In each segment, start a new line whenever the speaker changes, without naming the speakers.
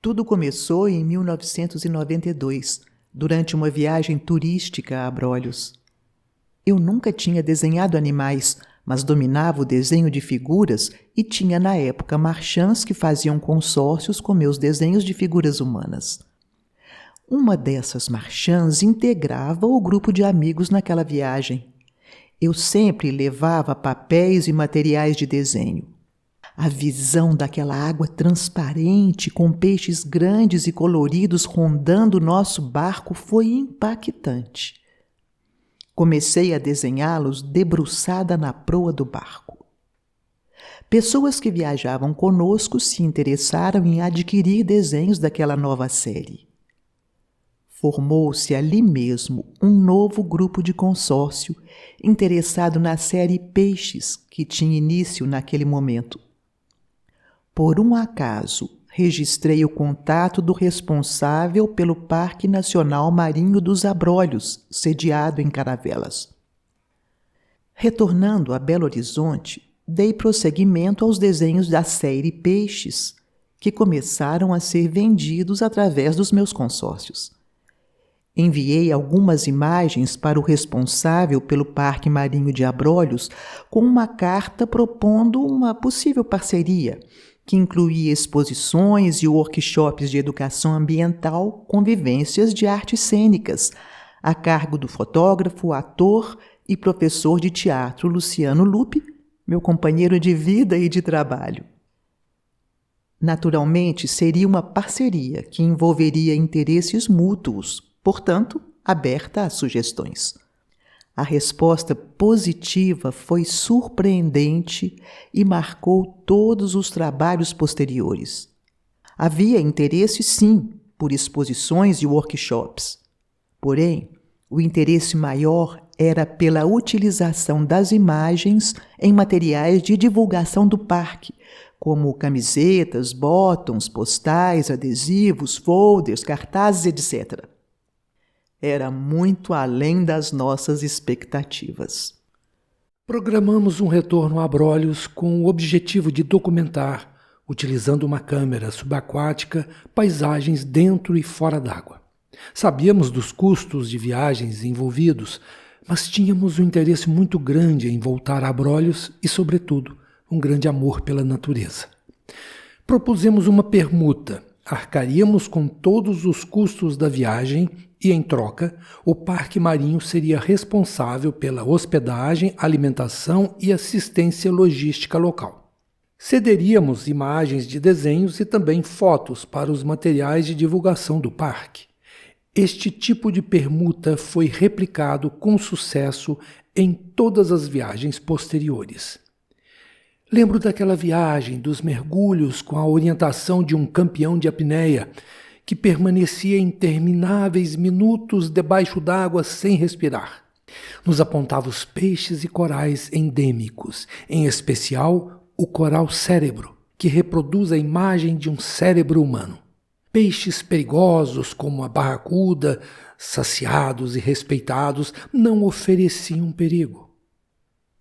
Tudo começou em 1992, durante uma viagem turística a Abrolhos. Eu nunca tinha desenhado animais, mas dominava o desenho de figuras e tinha na época marchands que faziam consórcios com meus desenhos de figuras humanas. Uma dessas marchands integrava o grupo de amigos naquela viagem. Eu sempre levava papéis e materiais de desenho. A visão daquela água transparente com peixes grandes e coloridos rondando o nosso barco foi impactante. Comecei a desenhá-los debruçada na proa do barco. Pessoas que viajavam conosco se interessaram em adquirir desenhos daquela nova série. Formou-se ali mesmo um novo grupo de consórcio interessado na série Peixes, que tinha início naquele momento. Por um acaso, registrei o contato do responsável pelo Parque Nacional Marinho dos Abrolhos, sediado em Caravelas. Retornando a Belo Horizonte, dei prosseguimento aos desenhos da série Peixes, que começaram a ser vendidos através dos meus consórcios. Enviei algumas imagens para o responsável pelo Parque Marinho de Abrolhos com uma carta propondo uma possível parceria, que incluía exposições e workshops de educação ambiental com vivências de artes cênicas, a cargo do fotógrafo, ator e professor de teatro Luciano Lupe, meu companheiro de vida e de trabalho. Naturalmente, seria uma parceria que envolveria interesses mútuos, portanto, aberta a sugestões. A resposta positiva foi surpreendente e marcou todos os trabalhos posteriores. Havia interesse, sim, por exposições e workshops. Porém, o interesse maior era pela utilização das imagens em materiais de divulgação do parque, como camisetas, botões, postais, adesivos, folders, cartazes, etc. Era muito além das nossas expectativas.
Programamos um retorno a Abrolhos com o objetivo de documentar, utilizando uma câmera subaquática, paisagens dentro e fora d'água. Sabíamos dos custos de viagens envolvidos, mas tínhamos um interesse muito grande em voltar a Abrolhos e, sobretudo, um grande amor pela natureza. Propusemos uma permuta. Arcaríamos com todos os custos da viagem e, em troca, o Parque Marinho seria responsável pela hospedagem, alimentação e assistência logística local. Cederíamos imagens de desenhos e também fotos para os materiais de divulgação do parque. Este tipo de permuta foi replicado com sucesso em todas as viagens posteriores. Lembro daquela viagem dos mergulhos com a orientação de um campeão de apneia, que permanecia intermináveis minutos debaixo d'água sem respirar. Nos apontava os peixes e corais endêmicos, em especial o coral cérebro, que reproduz a imagem de um cérebro humano. Peixes perigosos como a barracuda, saciados e respeitados, não ofereciam perigo.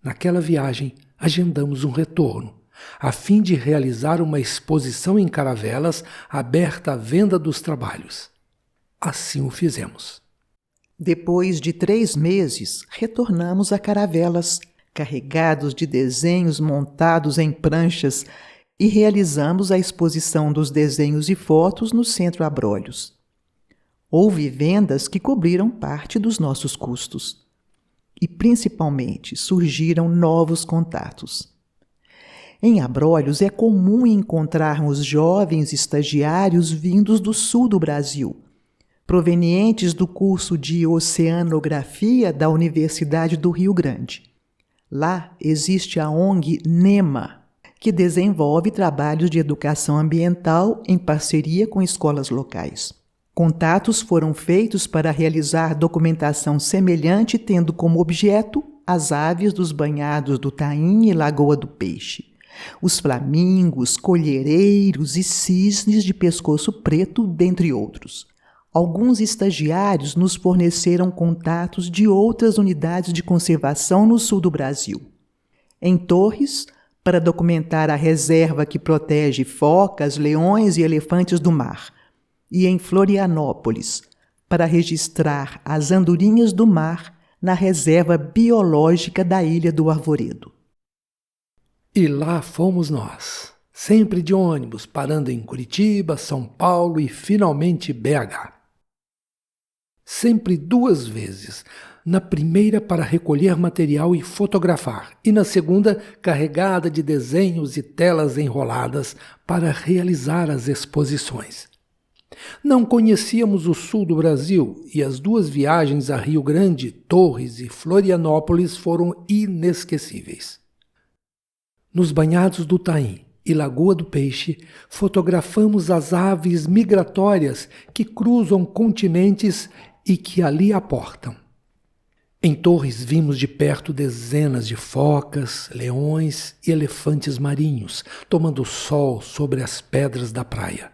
Naquela viagem, agendamos um retorno, a fim de realizar uma exposição em Caravelas aberta à venda dos trabalhos. Assim o fizemos.
Depois de 3 meses, retornamos a Caravelas, carregados de desenhos montados em pranchas, e realizamos a exposição dos desenhos e fotos no Centro Abrolhos. Houve vendas que cobriram parte dos nossos custos. E, principalmente, surgiram novos contatos. Em Abrolhos é comum encontrarmos jovens estagiários vindos do sul do Brasil, provenientes do curso de Oceanografia da Universidade do Rio Grande. Lá existe a ONG NEMA, que desenvolve trabalhos de educação ambiental em parceria com escolas locais. Contatos foram feitos para realizar documentação semelhante, tendo como objeto as aves dos banhados do Taim e Lagoa do Peixe, os flamingos, colhereiros e cisnes de pescoço preto, dentre outros. Alguns estagiários nos forneceram contatos de outras unidades de conservação no sul do Brasil. Em Torres, para documentar a reserva que protege focas, leões e elefantes do mar, e em Florianópolis, para registrar as andorinhas do mar na reserva biológica da Ilha do Arvoredo.
E lá fomos nós, sempre de ônibus, parando em Curitiba, São Paulo e finalmente BH. Sempre 2 vezes, na primeira para recolher material e fotografar, e na segunda carregada de desenhos e telas enroladas para realizar as exposições. Não conhecíamos o sul do Brasil e as 2 viagens a Rio Grande, Torres e Florianópolis foram inesquecíveis. Nos banhados do Taim e Lagoa do Peixe, fotografamos as aves migratórias que cruzam continentes e que ali aportam. Em Torres vimos de perto dezenas de focas, leões e elefantes marinhos, tomando sol sobre as pedras da praia.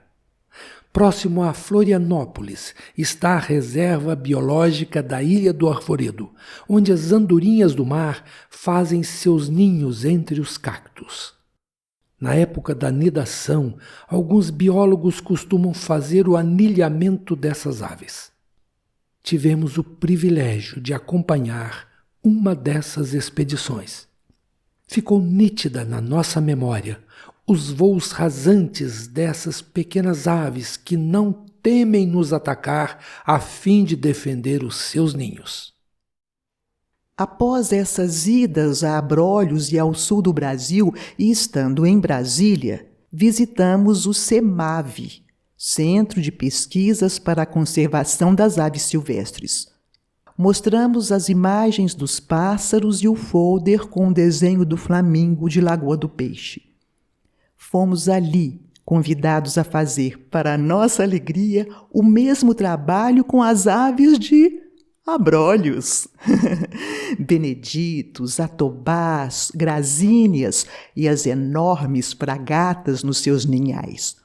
Próximo a Florianópolis está a reserva biológica da Ilha do Arvoredo, onde as andorinhas do mar fazem seus ninhos entre os cactos. Na época da nidação, alguns biólogos costumam fazer o anilhamento dessas aves. Tivemos o privilégio de acompanhar uma dessas expedições. Ficou nítida na nossa memória os voos rasantes dessas pequenas aves que não temem nos atacar a fim de defender os seus ninhos.
Após essas idas a Abrolhos e ao sul do Brasil e estando em Brasília, visitamos o CEMAV, Centro de Pesquisas para a Conservação das Aves Silvestres. Mostramos as imagens dos pássaros e o folder com o desenho do flamingo de Lagoa do Peixe. Fomos ali convidados a fazer, para nossa alegria, o mesmo trabalho com as aves de Abrolhos. Beneditos, atobás, grazíneas e as enormes fragatas nos seus ninhais.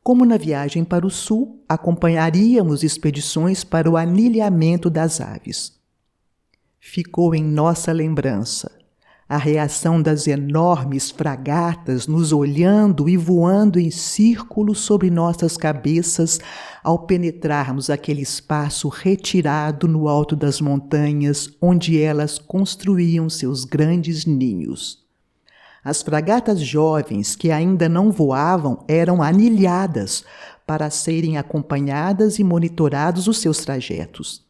Como na viagem para o sul, acompanharíamos expedições para o anilhamento das aves. Ficou em nossa lembrança a reação das enormes fragatas nos olhando e voando em círculo sobre nossas cabeças ao penetrarmos aquele espaço retirado no alto das montanhas onde elas construíam seus grandes ninhos. As fragatas jovens que ainda não voavam eram anilhadas para serem acompanhadas e monitorados os seus trajetos.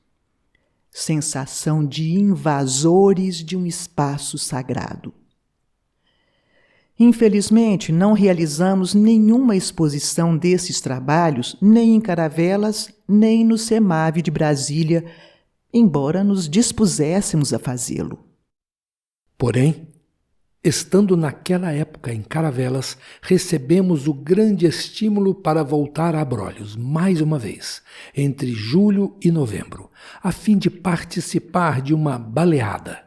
Sensação de invasores de um espaço sagrado. Infelizmente, não realizamos nenhuma exposição desses trabalhos, nem em Caravelas, nem no CEMAV de Brasília, embora nos dispuséssemos a fazê-lo.
Porém, estando naquela época em Caravelas, recebemos o grande estímulo para voltar a Abrolhos mais uma vez, entre julho e novembro, a fim de participar de uma baleada.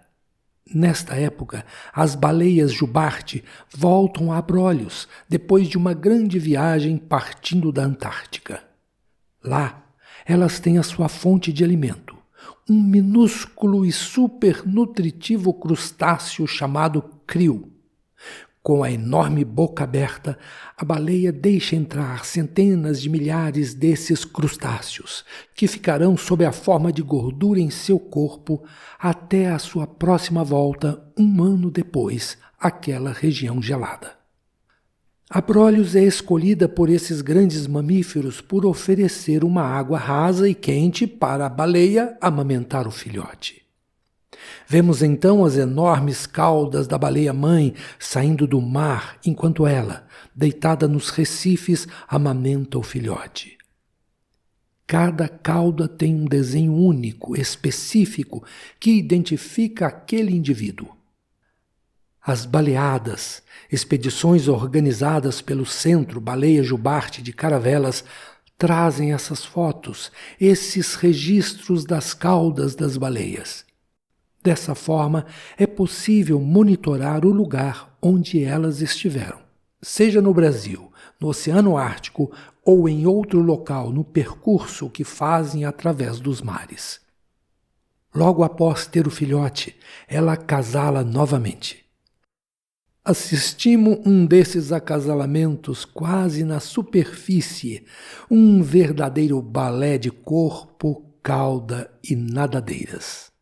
Nesta época, as baleias jubarte voltam a Abrolhos depois de uma grande viagem partindo da Antártica. Lá, elas têm a sua fonte de alimento, um minúsculo e supernutritivo crustáceo chamado krill. Com a enorme boca aberta, a baleia deixa entrar centenas de milhares desses crustáceos, que ficarão sob a forma de gordura em seu corpo até a sua próxima volta 1 ano depois àquela região gelada. Abrolhos é escolhida por esses grandes mamíferos por oferecer uma água rasa e quente para a baleia amamentar o filhote. Vemos então as enormes caudas da baleia-mãe saindo do mar, enquanto ela, deitada nos recifes, amamenta o filhote. Cada cauda tem um desenho único, específico, que identifica aquele indivíduo. As baleadas, expedições organizadas pelo Centro Baleia Jubarte de Caravelas, trazem essas fotos, esses registros das caudas das baleias. Dessa forma, é possível monitorar o lugar onde elas estiveram, seja no Brasil, no Oceano Ártico ou em outro local no percurso que fazem através dos mares. Logo após ter o filhote, ela acasala novamente. Assistimos um desses acasalamentos quase na superfície, um verdadeiro balé de corpo, cauda e nadadeiras.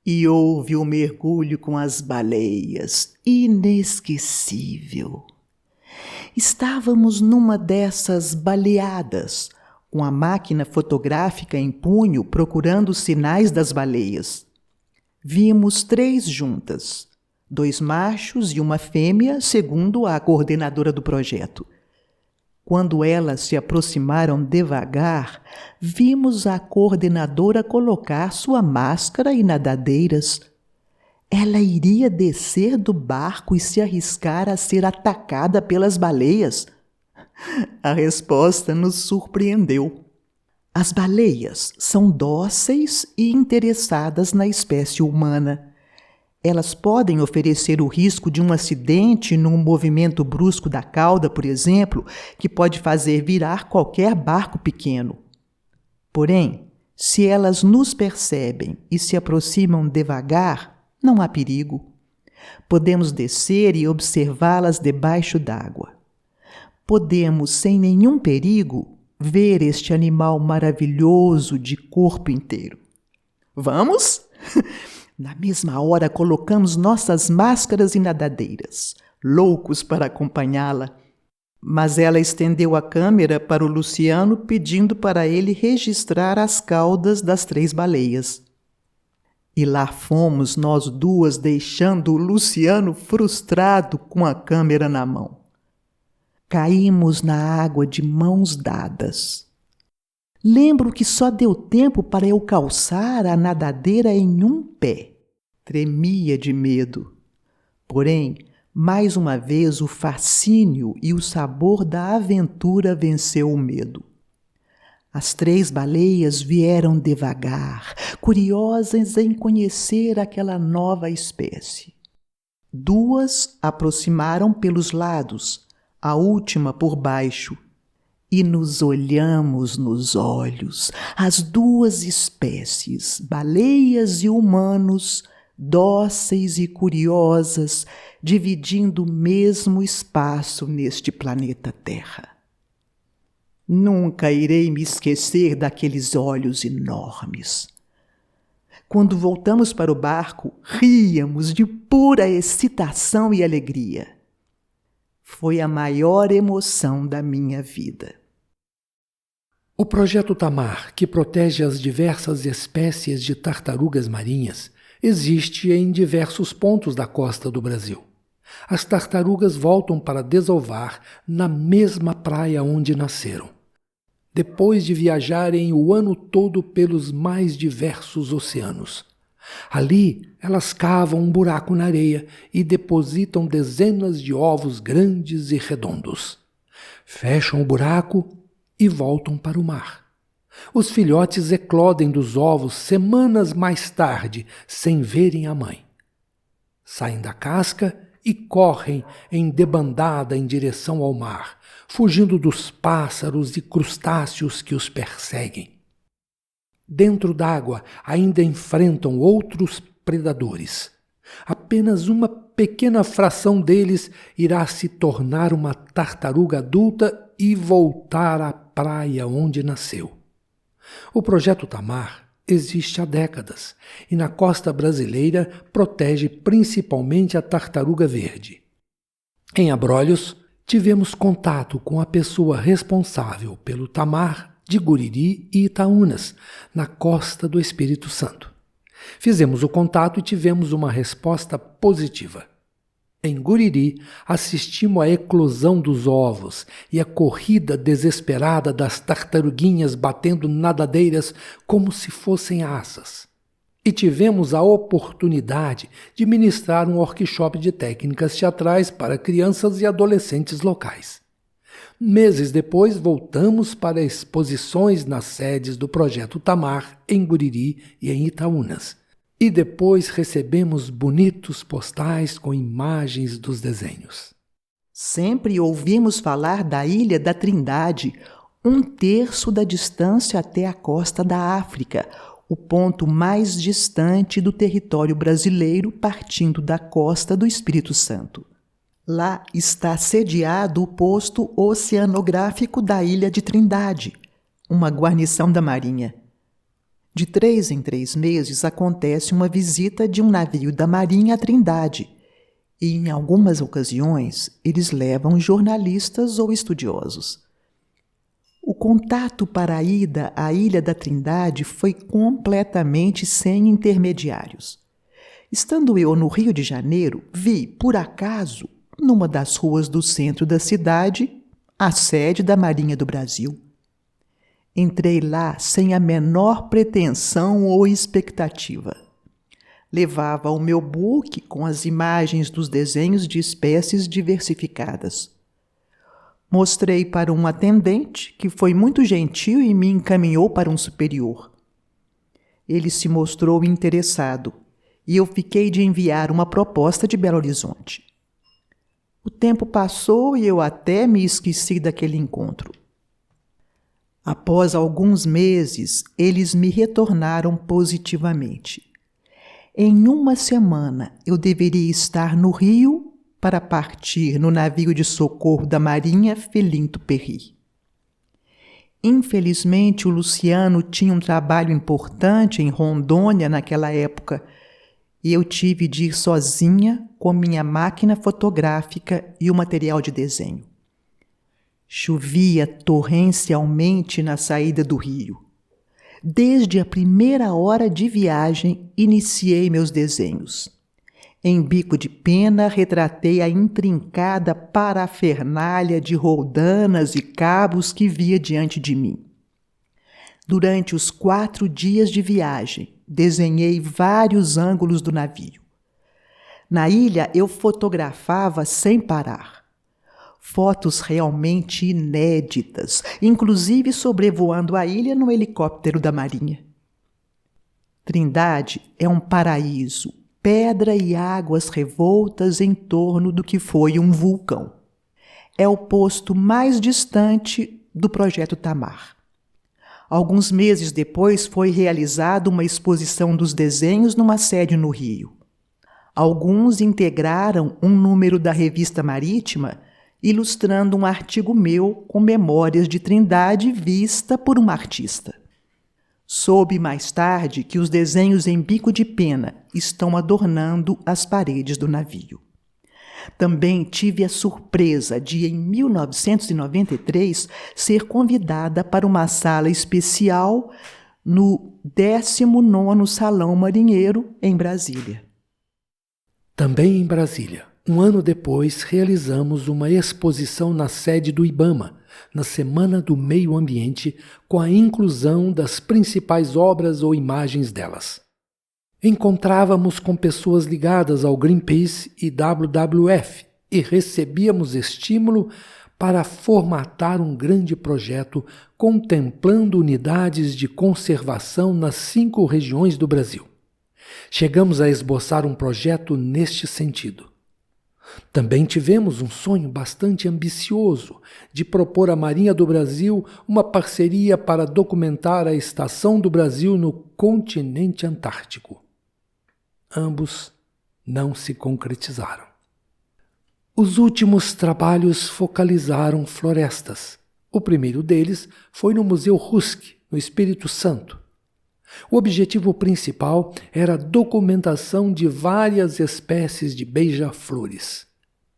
E houve o mergulho com as baleias, inesquecível. Estávamos numa dessas baleadas, com a máquina fotográfica em punho procurando os sinais das baleias. Vimos 3 juntas, 2 machos e uma fêmea, segundo a coordenadora do projeto. Quando elas se aproximaram devagar, vimos a coordenadora colocar sua máscara e nadadeiras. Ela iria descer do barco e se arriscar a ser atacada pelas baleias? A resposta nos surpreendeu. As baleias são dóceis e interessadas na espécie humana. Elas podem oferecer o risco de um acidente num movimento brusco da cauda, por exemplo, que pode fazer virar qualquer barco pequeno. Porém, se elas nos percebem e se aproximam devagar, não há perigo. Podemos descer e observá-las debaixo d'água. Podemos, sem nenhum perigo, ver este animal maravilhoso de corpo inteiro. Vamos? Na mesma hora, colocamos nossas máscaras e nadadeiras, loucos para acompanhá-la. Mas ela estendeu a câmera para o Luciano, pedindo para ele registrar as caudas das 3 baleias. E lá fomos nós 2, deixando o Luciano frustrado com a câmera na mão. Caímos na água de mãos dadas. Lembro que só deu tempo para eu calçar a nadadeira em um pé. Tremia de medo. Porém, mais uma vez o fascínio e o sabor da aventura venceu o medo. As 3 baleias vieram devagar, curiosas em conhecer aquela nova espécie. 2 aproximaram pelos lados, a última por baixo, e nos olhamos nos olhos, as 2 espécies, baleias e humanos, dóceis e curiosas, dividindo o mesmo espaço neste planeta Terra. Nunca irei me esquecer daqueles olhos enormes. Quando voltamos para o barco, ríamos de pura excitação e alegria. Foi a maior emoção da minha vida.
O Projeto Tamar, que protege as diversas espécies de tartarugas marinhas, existe em diversos pontos da costa do Brasil. As tartarugas voltam para desovar na mesma praia onde nasceram, depois de viajarem o ano todo pelos mais diversos oceanos. Ali, elas cavam um buraco na areia e depositam dezenas de ovos grandes e redondos. Fecham o buraco e voltam para o mar. Os filhotes eclodem dos ovos semanas mais tarde, sem verem a mãe. Saem da casca e correm em debandada em direção ao mar, fugindo dos pássaros e crustáceos que os perseguem. Dentro d'água ainda enfrentam outros predadores. Apenas uma pequena fração deles irá se tornar uma tartaruga adulta e voltar à praia onde nasceu. O Projeto Tamar existe há décadas e na costa brasileira protege principalmente a tartaruga verde. Em Abrolhos, tivemos contato com a pessoa responsável pelo Tamar de Guriri e Itaúnas, na costa do Espírito Santo. Fizemos o contato e tivemos uma resposta positiva. Em Guriri, assistimos à eclosão dos ovos e à corrida desesperada das tartaruguinhas batendo nadadeiras como se fossem asas. E tivemos a oportunidade de ministrar um workshop de técnicas teatrais para crianças e adolescentes locais. Meses depois, voltamos para exposições nas sedes do Projeto Tamar, em Guriri e em Itaúnas. E depois recebemos bonitos postais com imagens dos desenhos.
Sempre ouvimos falar da Ilha da Trindade, 1/3 da distância até a costa da África, o ponto mais distante do território brasileiro partindo da costa do Espírito Santo. Lá está sediado o posto oceanográfico da Ilha de Trindade, uma guarnição da Marinha. De 3 em 3 meses acontece uma visita de um navio da Marinha à Trindade, e em algumas ocasiões eles levam jornalistas ou estudiosos. O contato para a ida à Ilha da Trindade foi completamente sem intermediários. Estando eu no Rio de Janeiro, vi, por acaso, numa das ruas do centro da cidade, a sede da Marinha do Brasil. Entrei lá sem a menor pretensão ou expectativa. Levava o meu book com as imagens dos desenhos de espécies diversificadas. Mostrei para um atendente, que foi muito gentil e me encaminhou para um superior. Ele se mostrou interessado e eu fiquei de enviar uma proposta de Belo Horizonte. O tempo passou e eu até me esqueci daquele encontro. Após alguns meses, eles me retornaram positivamente. Em uma semana, eu deveria estar no Rio para partir no navio de socorro da Marinha Felinto Perry. Infelizmente, o Luciano tinha um trabalho importante em Rondônia naquela época, e eu tive de ir sozinha com minha máquina fotográfica e o material de desenho. Chovia torrencialmente na saída do rio. Desde a primeira hora de viagem, iniciei meus desenhos. Em bico de pena, retratei a intrincada parafernália de roldanas e cabos que via diante de mim. Durante os 4 dias de viagem, desenhei vários ângulos do navio. Na ilha, eu fotografava sem parar. Fotos realmente inéditas, inclusive sobrevoando a ilha no helicóptero da Marinha. Trindade é um paraíso, pedra e águas revoltas em torno do que foi um vulcão. É o posto mais distante do Projeto Tamar. Alguns meses depois foi realizada uma exposição dos desenhos numa sede no Rio. Alguns integraram um número da Revista Marítima, ilustrando um artigo meu com memórias de Trindade vista por uma artista. Soube mais tarde que os desenhos em bico de pena estão adornando as paredes do navio. Também tive a surpresa de, em 1993, ser convidada para uma sala especial no 19º Salão Marinheiro, em Brasília.
Também em Brasília, um ano depois, realizamos uma exposição na sede do IBAMA, na Semana do Meio Ambiente, com a inclusão das principais obras ou imagens delas. Encontrávamos com pessoas ligadas ao Greenpeace e WWF e recebíamos estímulo para formatar um grande projeto contemplando unidades de conservação nas 5 regiões do Brasil. Chegamos a esboçar um projeto neste sentido. Também tivemos um sonho bastante ambicioso de propor à Marinha do Brasil uma parceria para documentar a estação do Brasil no continente antártico. Ambos não se concretizaram. Os últimos trabalhos focalizaram florestas. O primeiro deles foi no Museu Rusk, no Espírito Santo. O objetivo principal era a documentação de várias espécies de beija-flores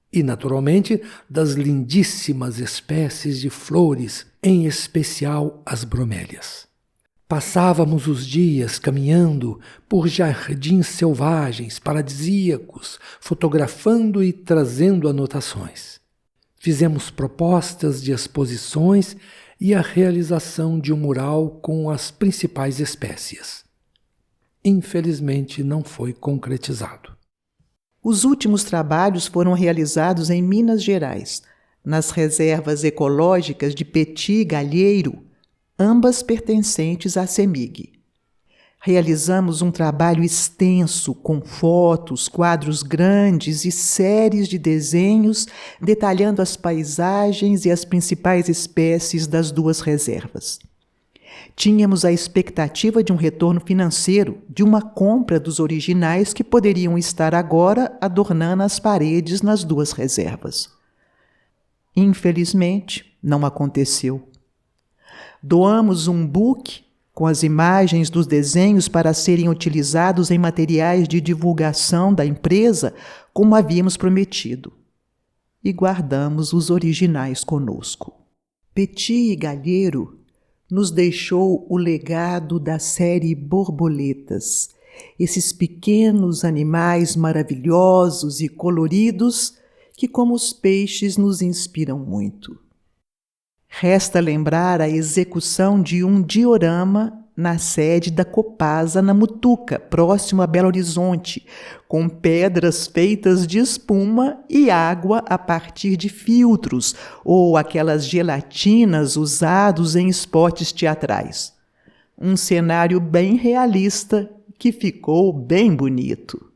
e, naturalmente, das lindíssimas espécies de flores, em especial as bromélias. Passávamos os dias caminhando por jardins selvagens, paradisíacos, fotografando e trazendo anotações. Fizemos propostas de exposições e a realização de um mural com as principais espécies. Infelizmente, não foi concretizado.
Os últimos trabalhos foram realizados em Minas Gerais, nas reservas ecológicas de Petit e Galheiro, ambas pertencentes à CEMIG. Realizamos um trabalho extenso com fotos, quadros grandes e séries de desenhos detalhando as paisagens e as principais espécies das 2 reservas. Tínhamos a expectativa de um retorno financeiro, de uma compra dos originais que poderiam estar agora adornando as paredes nas 2 reservas. Infelizmente, não aconteceu. Doamos um book com as imagens dos desenhos para serem utilizados em materiais de divulgação da empresa, como havíamos prometido. E guardamos os originais conosco. Petit e Galheiro nos deixou o legado da série Borboletas, esses pequenos animais maravilhosos e coloridos que, como os peixes, nos inspiram muito. Resta lembrar a execução de um diorama na sede da Copasa, na Mutuca, próximo a Belo Horizonte, com pedras feitas de espuma e água a partir de filtros ou aquelas gelatinas usados em spots teatrais. Um cenário bem realista que ficou bem bonito.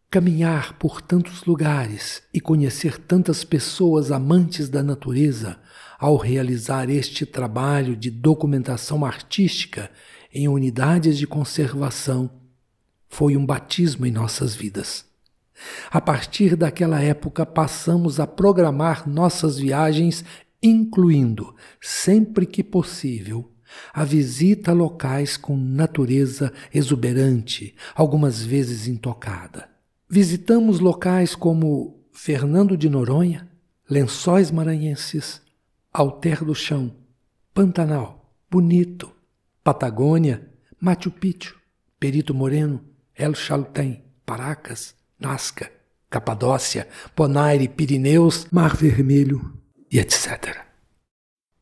Caminhar por tantos lugares e conhecer tantas pessoas amantes da natureza ao realizar este trabalho de documentação artística em unidades de conservação foi um batismo em nossas vidas. A partir daquela época passamos a programar nossas viagens, incluindo, sempre que possível, a visita a locais com natureza exuberante, algumas vezes intocada. Visitamos locais como Fernando de Noronha, Lençóis Maranhenses, Alter do Chão, Pantanal, Bonito, Patagônia, Machu Picchu, Perito Moreno, El Chaltén, Paracas, Nazca, Capadócia, Bonaire, Pirineus, Mar Vermelho e etc.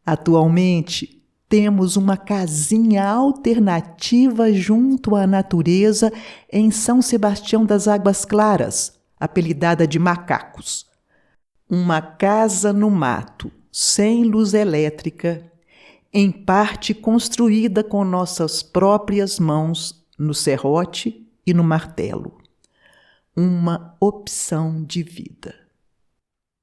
Atualmente, temos uma casinha alternativa junto à natureza em São Sebastião das Águas Claras, apelidada de Macacos. Uma casa no mato, sem luz elétrica, em parte construída com nossas próprias mãos no serrote e no martelo. Uma opção de vida.